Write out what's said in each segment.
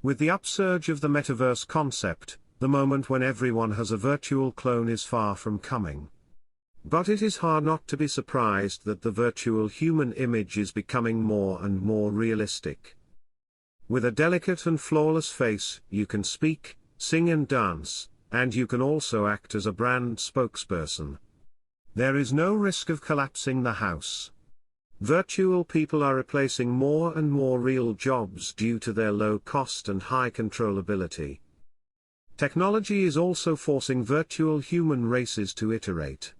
With the upsurge of the metaverse concept, the moment when everyone has a virtual clone is far from coming. But it is hard not to be surprised that the virtual human image is becoming more and more realistic. With a delicate and flawless face, you can speak, sing and dance, and you can also act as a brand spokesperson. There is no risk of collapsing the house. Virtual people are replacing more and more real jobs due to their low cost and high controllability. Technology is also forcing virtual human races to iterate.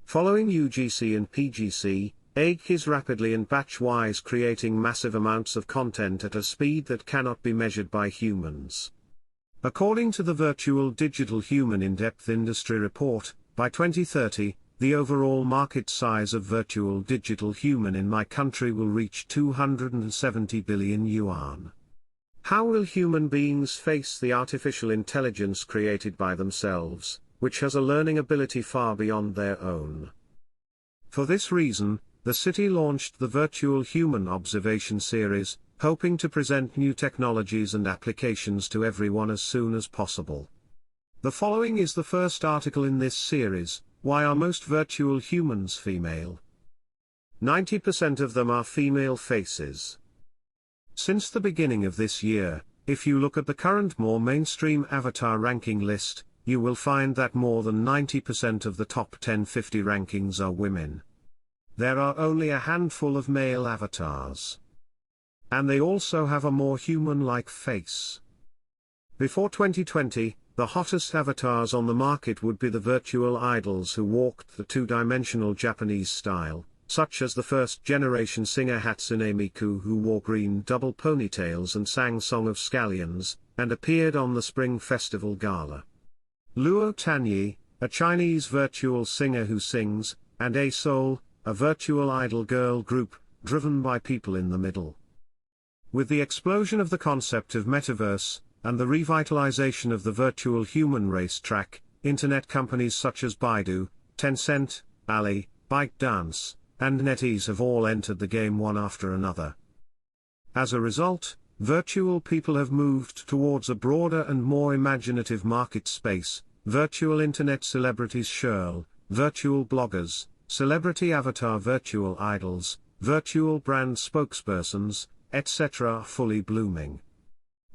Following UGC and PGC, AI is rapidly and batch-wise creating massive amounts of content at a speed that cannot be measured by humans. According to the Virtual Digital Human In-Depth Industry Report, by 2030, the overall market size of virtual digital human in my country will reach 270 billion yuan. How will human beings face the artificial intelligence created by themselves, which has a learning ability far beyond their own? For this reason, the city launched the Virtual Human Observation Series, hoping to present new technologies and applications to everyone as soon as possible. The following is the first article in this series: why are most virtual humans female? 90% of them are female faces. Since the beginning of this year, if you look at the current more mainstream avatar ranking list, you will find that more than 90% of the top 1050 rankings are women. There are only a handful of male avatars. And they also have a more human-like face. Before 2020, the hottest avatars on the market would be the virtual idols who walked the two-dimensional Japanese style, such as the first-generation singer Hatsune Miku, who wore green double ponytails and sang Song of Scallions, and appeared on the Spring Festival Gala. Luo Tanyi, a Chinese virtual singer who sings, and A-Soul, a virtual idol girl group, driven by people in the middle. With the explosion of the concept of metaverse, and the revitalization of the virtual human racetrack, internet companies such as Baidu, Tencent, Ali, ByteDance, and NetEase have all entered the game one after another. As a result, virtual people have moved towards a broader and more imaginative market space. Virtual internet celebrities Shirl, virtual bloggers, celebrity avatar virtual idols, virtual brand spokespersons, etc. are fully blooming.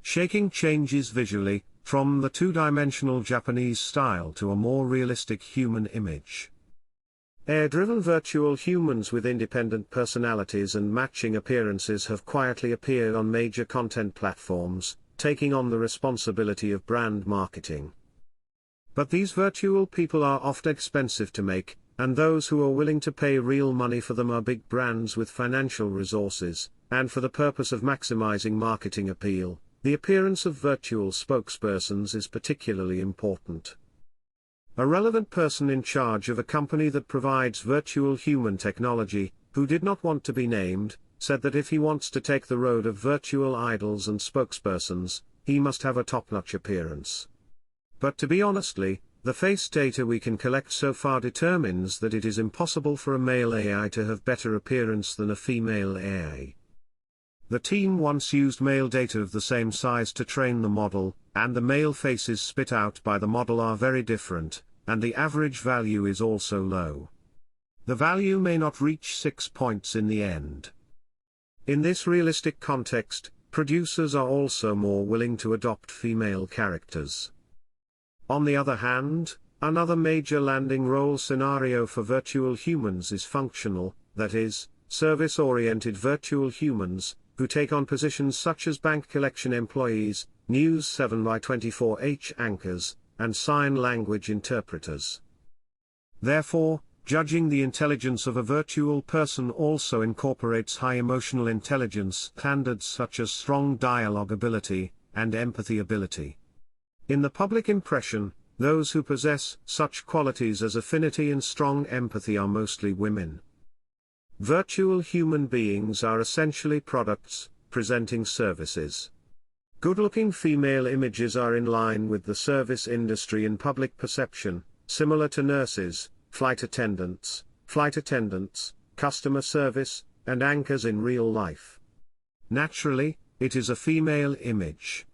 Shaking changes visually, from the two-dimensional Japanese style to a more realistic human image. AI-driven virtual humans with independent personalities and matching appearances have quietly appeared on major content platforms, taking on the responsibility of brand marketing. But these virtual people are often expensive to make, and those who are willing to pay real money for them are big brands with financial resources, and for the purpose of maximizing marketing appeal, the appearance of virtual spokespersons is particularly important. A relevant person in charge of a company that provides virtual human technology, who did not want to be named, said that if he wants to take the road of virtual idols and spokespersons, he must have a top-notch appearance. But to be honestly, the face data we can collect so far determines that it is impossible for a male AI to have better appearance than a female AI. The team once used male data of the same size to train the model, and the male faces spit out by the model are very different, and the average value is also low. The value may not reach 6 points in the end. In this realistic context, producers are also more willing to adopt female characters. On the other hand, another major landing role scenario for virtual humans is functional, that is, service-oriented virtual humans, who take on positions such as bank collection employees, News 7x24h anchors, and sign language interpreters. Therefore, judging the intelligence of a virtual person also incorporates high emotional intelligence standards such as strong dialogue ability, and empathy ability. In the public impression, those who possess such qualities as affinity and strong empathy are mostly women. Virtual human beings are essentially products, presenting services. Good-looking female images are in line with the service industry in public perception, similar to nurses, flight attendants, customer service, and anchors in real life. Naturally, it is a female image,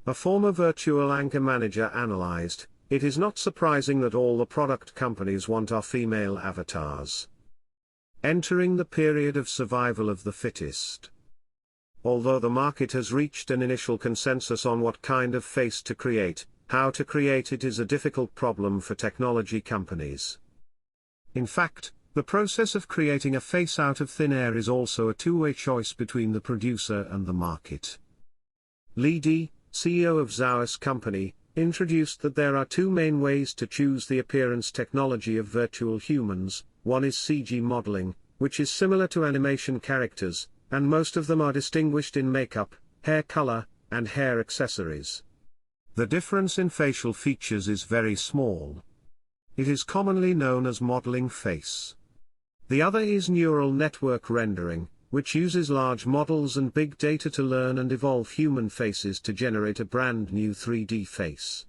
A former virtual anchor manager analyzed, "It is not surprising that all the product companies want are female avatars. Entering the period of survival of the fittest." Although the market has reached an initial consensus on what kind of face to create, how to create it is a difficult problem for technology companies. In fact, the process of creating a face out of thin air is also a two-way choice between the producer and the market. Lee Di, CEO of Zhaos Company, introduced that there are two main ways to choose the appearance technology of virtual humans. One is CG modeling, which is similar to animation characters, and most of them are distinguished in makeup, hair color, and hair accessories. The difference in facial features is very small. It is commonly known as modeling face. The other is neural network rendering, which uses large models and big data to learn and evolve human faces to generate a brand new 3D face.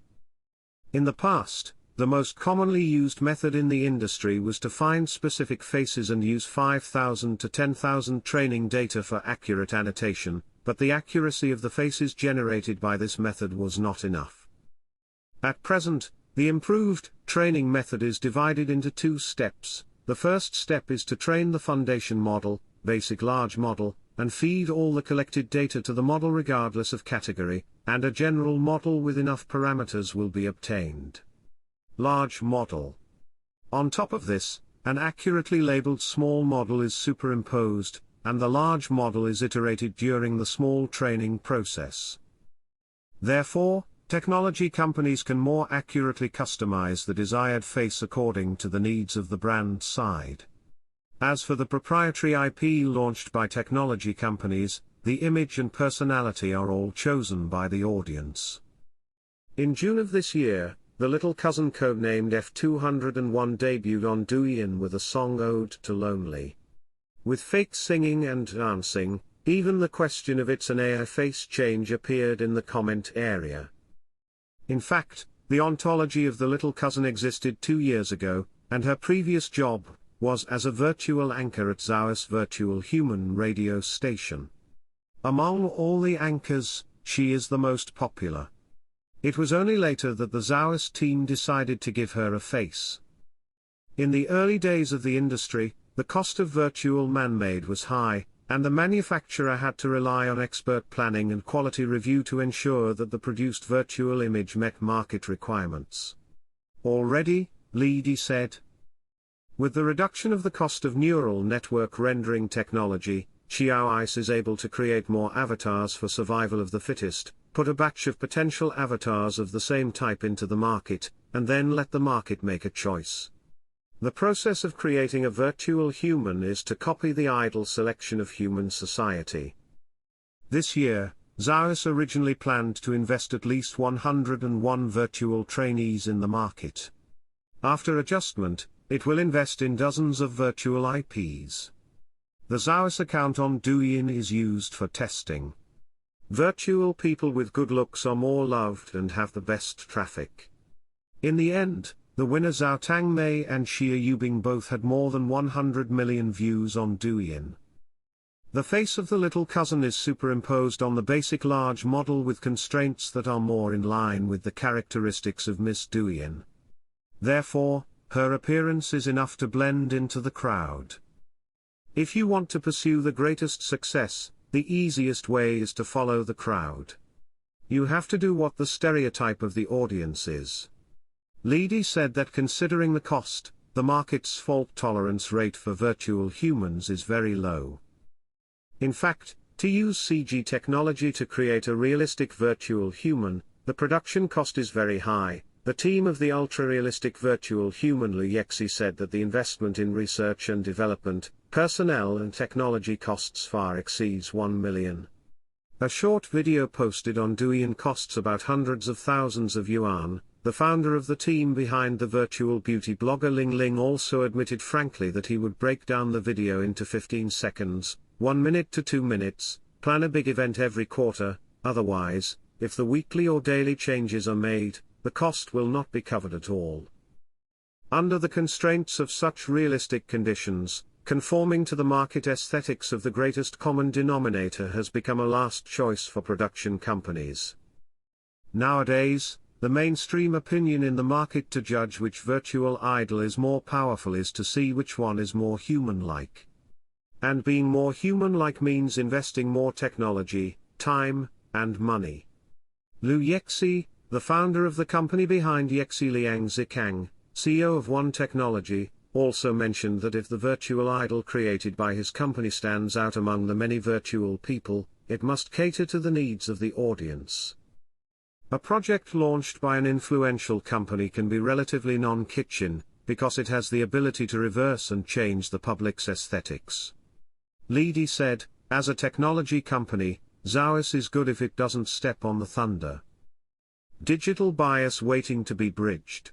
In the past, the most commonly used method in the industry was to find specific faces and use 5,000 to 10,000 training data for accurate annotation, but the accuracy of the faces generated by this method was not enough. At present, the improved training method is divided into two steps. The first step is to train the foundation model, basic large model, and feed all the collected data to the model regardless of category, and a general model with enough parameters will be obtained. Large model. On top of this, an accurately labeled small model is superimposed, and the large model is iterated during the small training process. Therefore, technology companies can more accurately customize the desired face according to the needs of the brand side. As for the proprietary IP launched by technology companies, the image and personality are all chosen by the audience. In June of this year, the little cousin codenamed F201 debuted on Douyin with a song Ode to Lonely. With fake singing and dancing, even the question of it's an AI face change appeared in the comment area. In fact, the ontology of the little cousin existed 2 years ago, and her previous job was as a virtual anchor at Zhaos Virtual Human radio station. Among all the anchors, she is the most popular. It was only later that the Zhaos team decided to give her a face. In the early days of the industry, the cost of virtual man-made was high, and the manufacturer had to rely on expert planning and quality review to ensure that the produced virtual image met market requirements. Already, Lee Di said, with the reduction of the cost of neural network rendering technology, Xiaoice is able to create more avatars for survival of the fittest, put a batch of potential avatars of the same type into the market, and then let the market make a choice. The process of creating a virtual human is to copy the ideal selection of human society. This year, Zhaos originally planned to invest at least 101 virtual trainees in the market. After adjustment, it will invest in dozens of virtual IPs. The Zhaos account on Douyin is used for testing. Virtual people with good looks are more loved and have the best traffic. In the end, the winner Zhao Tangmei and Xia Yubing both had more than 100 million views on Douyin. The face of the little cousin is superimposed on the basic large model with constraints that are more in line with the characteristics of Miss Douyin. Therefore, her appearance is enough to blend into the crowd. If you want to pursue the greatest success, the easiest way is to follow the crowd. You have to do what the stereotype of the audience is. Lee Di said that considering the cost, the market's fault tolerance rate for virtual humans is very low. In fact, to use CG technology to create a realistic virtual human, the production cost is very high. The team of the ultra-realistic virtual human Lu Yexi said that the investment in research and development, personnel and technology costs far exceeds 1 million. A short video posted on Douyin costs about hundreds of thousands of yuan. The founder of the team behind the virtual beauty blogger Ling Ling also admitted frankly that he would break down the video into 15 seconds, 1 minute to 2 minutes, plan a big event every quarter, otherwise, if the weekly or daily changes are made, the cost will not be covered at all. Under the constraints of such realistic conditions, conforming to the market aesthetics of the greatest common denominator has become a last choice for production companies. Nowadays, the mainstream opinion in the market to judge which virtual idol is more powerful is to see which one is more human-like. And being more human-like means investing more technology, time, and money. Liu Yexi, the founder of the company behind Yexi Liang Zikang, CEO of One Technology, also mentioned that if the virtual idol created by his company stands out among the many virtual people, it must cater to the needs of the audience. A project launched by an influential company can be relatively non-kitchen, because it has the ability to reverse and change the public's aesthetics. Li Di said, as a technology company, Zhaos is good if it doesn't step on the thunder. Digital bias waiting to be bridged.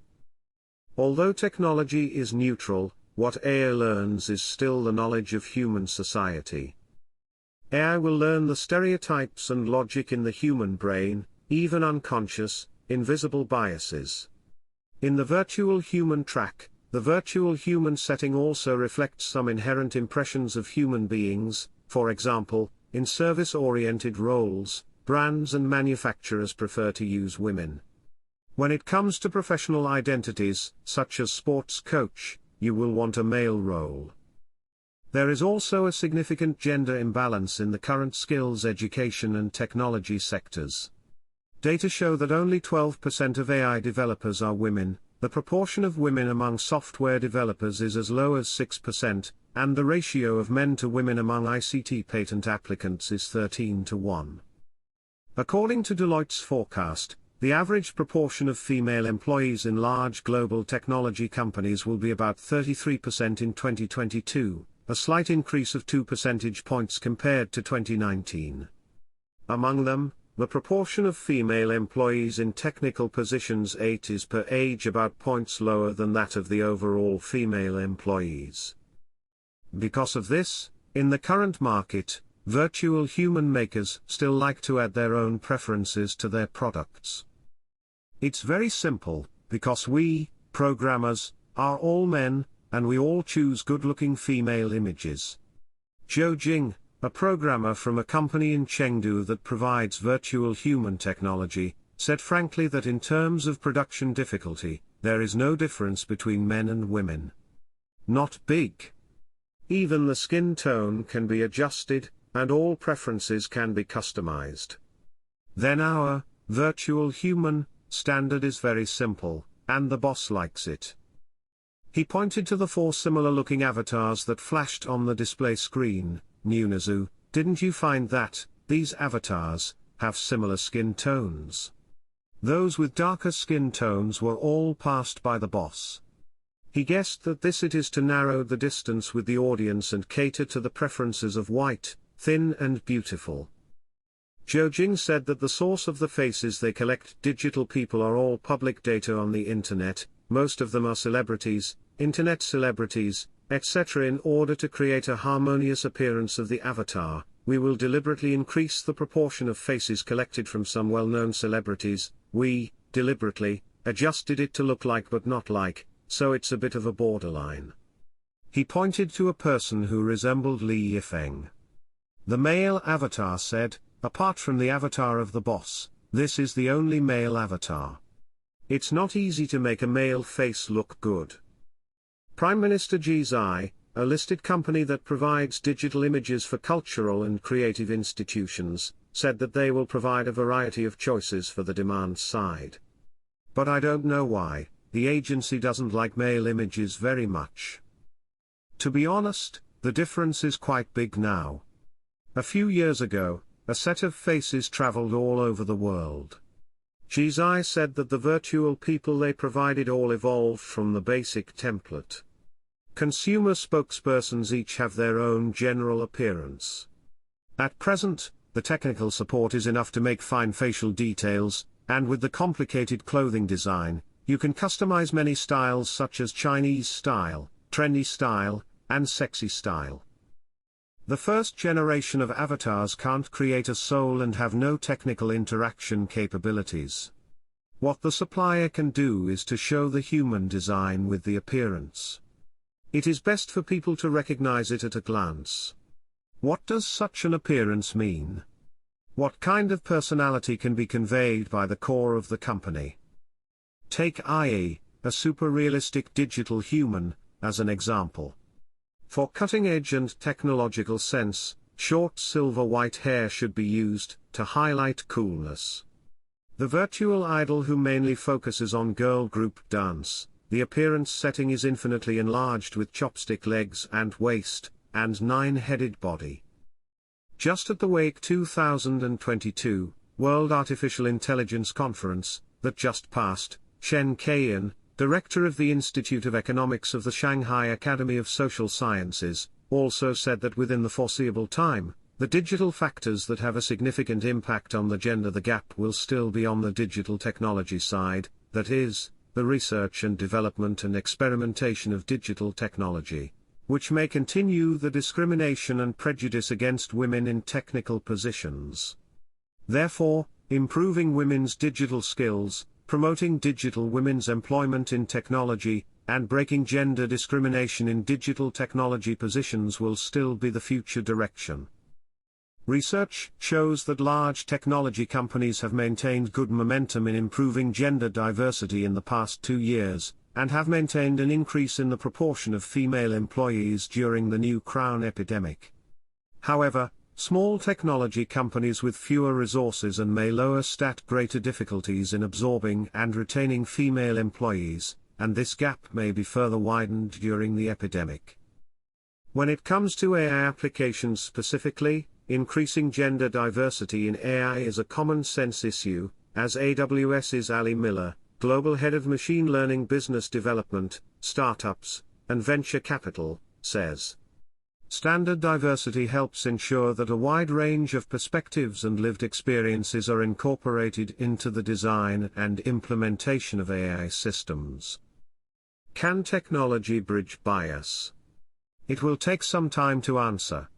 Although technology is neutral, what AI learns is still the knowledge of human society. AI will learn the stereotypes and logic in the human brain, even unconscious, invisible biases. In the virtual human track, the virtual human setting also reflects some inherent impressions of human beings. For example, in service-oriented roles, brands and manufacturers prefer to use women. When it comes to professional identities, such as sports coach, you will want a male role. There is also a significant gender imbalance in the current skills education and technology sectors. Data show that only 12% of AI developers are women, the proportion of women among software developers is as low as 6%, and the ratio of men to women among ICT patent applicants is 13:1. According to Deloitte's forecast, the average proportion of female employees in large global technology companies will be about 33% in 2022, a slight increase of 2 percentage points compared to 2019. Among them, the proportion of female employees in technical positions 8 is per age about points lower than that of the overall female employees. Because of this, in the current market, virtual human makers still like to add their own preferences to their products. It's very simple, because we, programmers, are all men, and we all choose good-looking female images. Zhou Jing, a programmer from a company in Chengdu that provides virtual human technology, said frankly that in terms of production difficulty, there is no difference between men and women. Not big. Even the skin tone can be adjusted, and all preferences can be customized. Then our virtual human standard is very simple, and the boss likes it. He pointed to the 4 similar-looking avatars that flashed on the display screen. Nunazu, didn't you find that these avatars have similar skin tones? Those with darker skin tones were all passed by the boss. He guessed that this it is to narrow the distance with the audience and cater to the preferences of white, thin and beautiful. Zhou Jing said that the source of the faces they collect digital people are all public data on the internet, most of them are celebrities, internet celebrities, etc. In order to create a harmonious appearance of the avatar, we will deliberately increase the proportion of faces collected from some well-known celebrities. We, deliberately, adjusted it to look like but not like, so it's a bit of a borderline. He pointed to a person who resembled Li Yifeng. The male avatar said, apart from the avatar of the boss, this is the only male avatar. It's not easy to make a male face look good. Prime Minister Zhizai, a listed company that provides digital images for cultural and creative institutions, said that they will provide a variety of choices for the demand side. But I don't know why, the agency doesn't like male images very much. To be honest, the difference is quite big now. A few years ago, a set of faces traveled all over the world. Zhizai said that the virtual people they provided all evolved from the basic template. Consumer spokespersons each have their own general appearance. At present, the technical support is enough to make fine facial details, and with the complicated clothing design, you can customize many styles such as Chinese style, trendy style, and sexy style. The first generation of avatars can't create a soul and have no technical interaction capabilities. What the supplier can do is to show the human design with the appearance. It is best for people to recognize it at a glance. What does such an appearance mean? What kind of personality can be conveyed by the core of the company? Take i.e., a super-realistic digital human, as an example. For cutting-edge and technological sense, short silver-white hair should be used to highlight coolness. The virtual idol who mainly focuses on girl group dance, the appearance setting is infinitely enlarged with chopstick legs and waist, and 9-headed body. Just at the Wake 2022 World Artificial Intelligence Conference, that just passed, Shen Kaiyan, director of the Institute of Economics of the Shanghai Academy of Social Sciences, also said that within the foreseeable time, the digital factors that have a significant impact on the gender gap will still be on the digital technology side, that is, the research and development and experimentation of digital technology, which may continue the discrimination and prejudice against women in technical positions. Therefore, improving women's digital skills, promoting digital women's employment in technology, and breaking gender discrimination in digital technology positions will still be the future direction. Research shows that large technology companies have maintained good momentum in improving gender diversity in the past 2 years, and have maintained an increase in the proportion of female employees during the new crown epidemic. However, small technology companies with fewer resources and may lower greater difficulties in absorbing and retaining female employees, and this gap may be further widened during the epidemic. When it comes to AI applications specifically, increasing gender diversity in AI is a common sense issue, as AWS's Ali Miller, Global Head of Machine Learning Business Development, Startups, and Venture Capital, says. Standard diversity helps ensure that a wide range of perspectives and lived experiences are incorporated into the design and implementation of AI systems. Can technology bridge bias? It will take some time to answer.